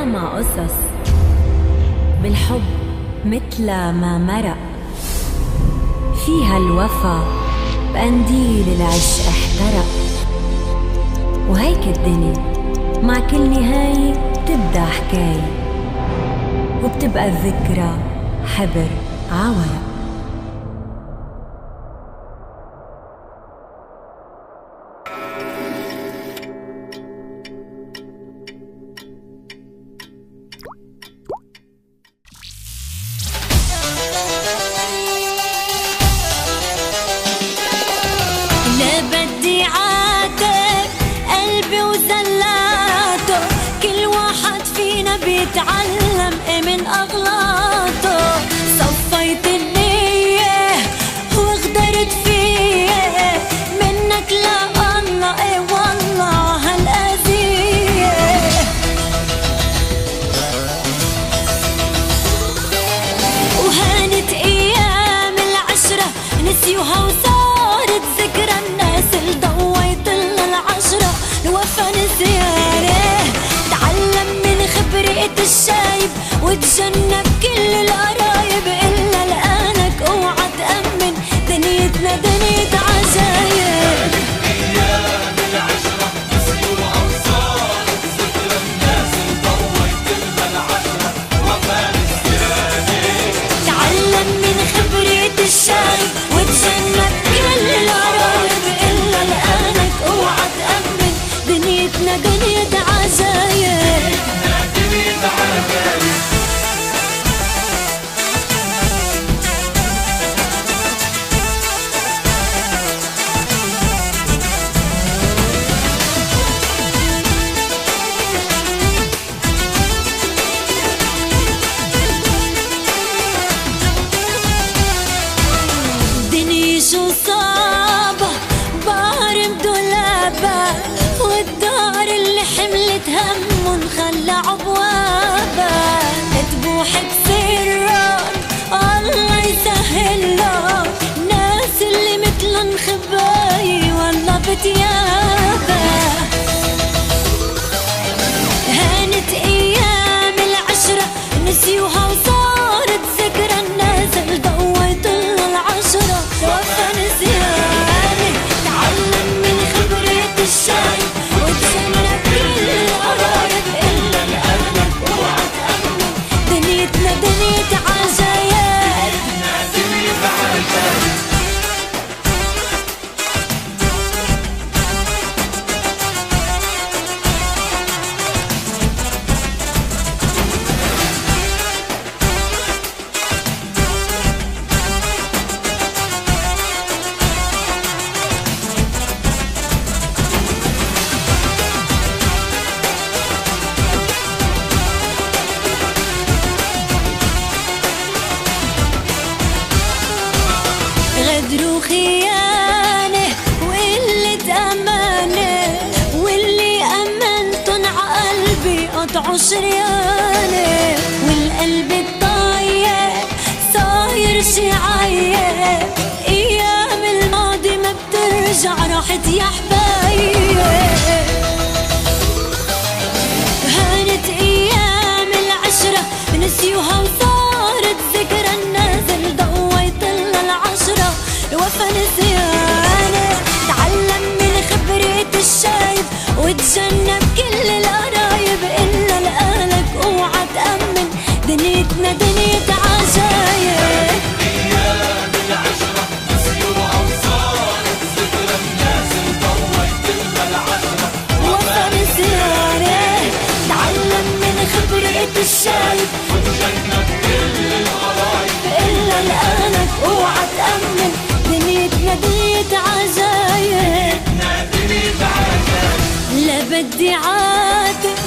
ياما قصص بالحب متل ما مرق، فيها الوفا بقنديل العشق احترق. وهيك الدنيا مع كل نهاية بتبدأ حكاية، وبتبقى الذكرى حبر عورق. بيتعلم من أغلاطه، صفيت النية وغدرت فيه منك لا الله، والله هالأذية. وهانت أيام العشرة نسيوها وصارت ذكرى، الناس اللي ضويت لنا العشرة الوفا نسيانه. تعلم من خبرة الشايب وتجنب كل القرايب، إلا لقانك اوعى تأمن دنيتنا دنيا عجايب. أيام العشرة نسيوها وصارت ذكرى، الناس اللي ضويت لنا العشرة وفا نسيانه. تعلم من خبرة الشايب وتجنب كل القرايب، إلا لقانك اوعى تأمن دنيتنا دنيا عجايب. دنيا شو صعبة بارم دولابة، والدار اللي حملت هم خلى عبوابة. تبوح بسران الله يسهلها، ناس اللي مثلن خباي والله بتيابة. هانت ايام العشرة نسيوها وصارت ذكرى، الناس اللي ضويت لنا العشرة وفا نسيانه. تعلم من خبرة الشاي وتجنب كل القرايب، إلا لقلبك اوعى تأمن دنيتنا دنيا عجايب. غدر وخيانة وقلة أمانة، واللي أمنتن عقلبي قطعوا شريانة. والقلب الضايق صاير شي عايق، أيام الماضي ما بترجع راحت يا حبايب. هانت أيام العشرة نسيوها وصارت ذكرى، الناس اللي ضويت لنا العشرة الوفا نسيانه. تعلم من خبرة الشايب وتجنب كل القرايب، إلا لقالك اوعى تأمن دنيتنا دنيا عجايب. أيام العشرة نسيوها وصارت ذكرى، الناس اللي ضويت لنا العشرة وفا نسيانه. تعلم من خبرة الشايب وتجنب كل القرايب، إلا لقالك اوعى تأمن دنيتنا دنيا عجايب. لا بدي عاتب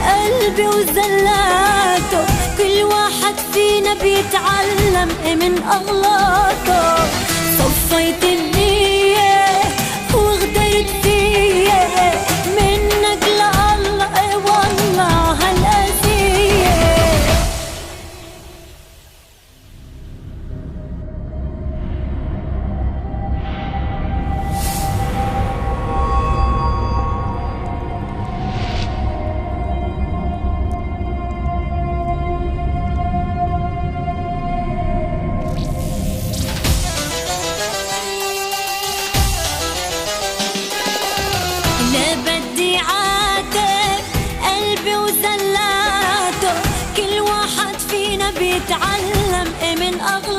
قلبي وزلاته، كل واحد فينا بيتعلم من أغلاطه. صفيت النية وغدرت فيه منك لا الله، والله هالأذية. بيتعلم من أغلاطه.